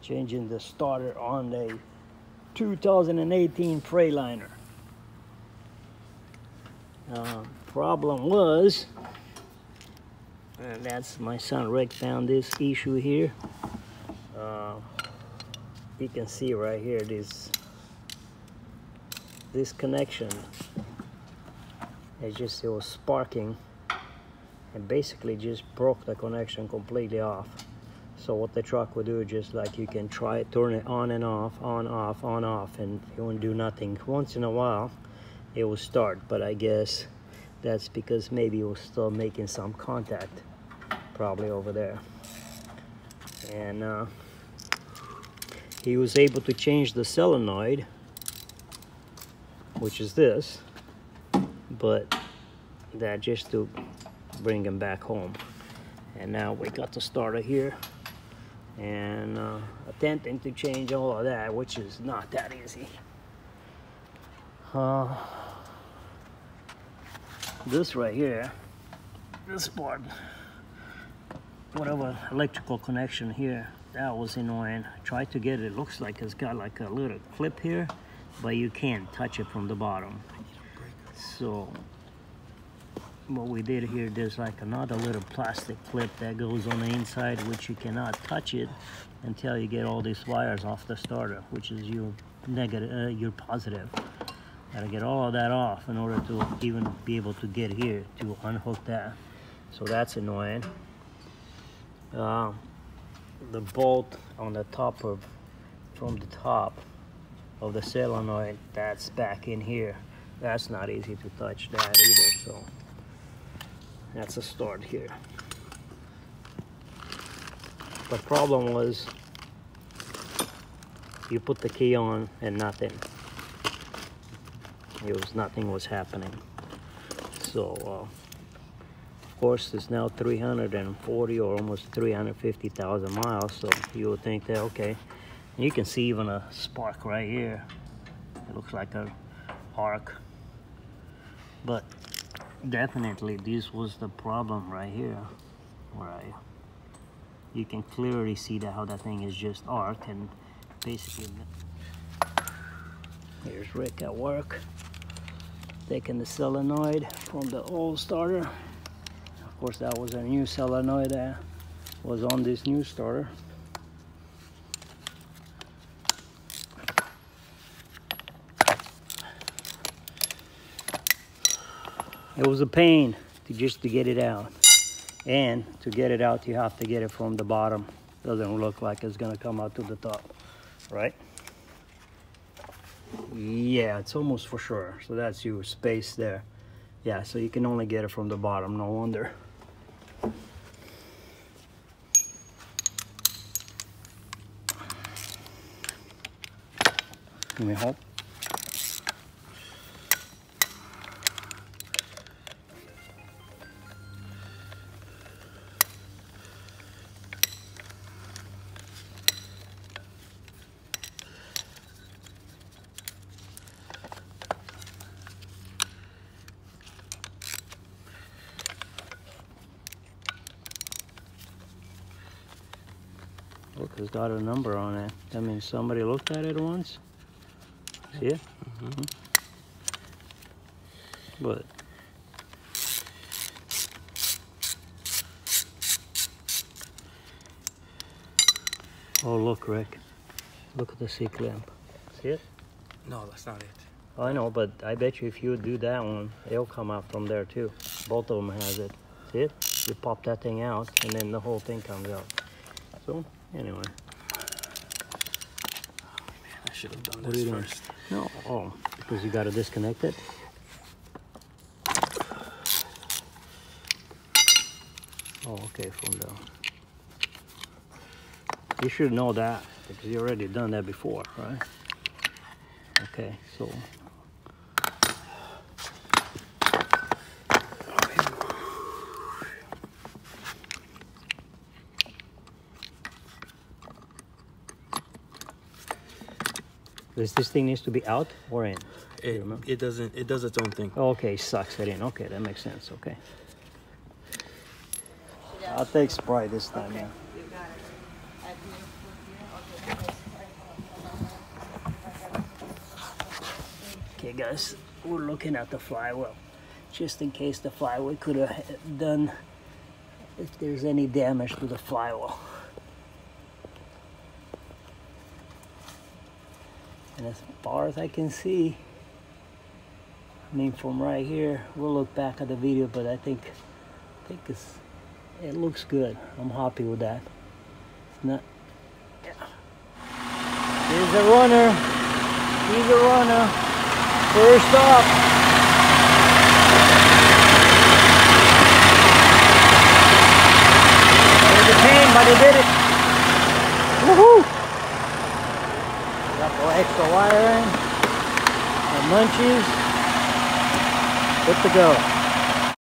Changing the starter on a 2018 Frateliner. Problem was, and that's my son Rick found this issue here. You can see right here this connection. It was sparking and basically just broke the connection completely off. So what the truck would do, just like you can try it, turn it on and off, on off, on off, and it won't do nothing. Once in a while it will start, but I guess that's because maybe it was still making some contact probably over there. And he was able to change the solenoid, which is this, but that just to bring him back home. And now we got the starter here, and attempting to change all of that, which is not that easy. This right here, this part, whatever electrical connection here, that was annoying. I tried to get it, looks like it's got like a little clip here, but you can't touch it from the bottom. So what we did here, there's like another little plastic clip that goes on the inside, which you cannot touch it until you get all these wires off the starter, which is your negative, your positive. Gotta get all of that off in order to even be able to get here to unhook that. So that's annoying. The bolt on the top from the top of the solenoid, that's back in here. That's not easy to touch that either, so that's a start here. The problem was you put the key on and nothing. Nothing was happening. So of course it's now 340 or almost 350,000 miles, so you would think that, okay, you can see even a spark right here. It looks like an arc, but definitely this was the problem right here, where you can clearly see that how that thing is just arc. And basically here's Rick at work taking the solenoid from the old starter. Of course that was a new solenoid that was on this new starter. It was a pain just to get it out, and to get it out you have to get it from the bottom. Doesn't look like it's gonna come out to the top, right? Yeah, it's almost for sure. So that's your space there. Yeah, so you can only get it from the bottom, no wonder. Give me help. Look, it's got a number on it. That means somebody looked at it once. See it? Mm-hmm. But oh, look, Rick. Look at the C-clamp. See it? No, that's not it. I know, but I bet you if you do that one, it'll come out from there too. Both of them has it. See it? You pop that thing out, and then the whole thing comes out. So, anyway. Oh, man, I should have done this first. No, oh, because you got to disconnect it. Oh, okay, from the... You should know that, because you already done that before, right? Okay, so... Does this thing needs to be out or in? It doesn't. It does its own thing. Okay, sucks it in. Okay, that makes sense. Okay. I'll take Sprite this time, okay. yeah. You got it. Okay guys, we're looking at the flywheel just in case the flywheel could have done, if there's any damage to the flywheel. And as far as I can see, I mean from right here, we'll look back at the video, but I think it looks good. I'm happy with that. It's not, yeah. Here's a runner. He's a runner. First off. There's a pain, but he did it. Woohoo! Got the extra wire in. The munchies. Good to go.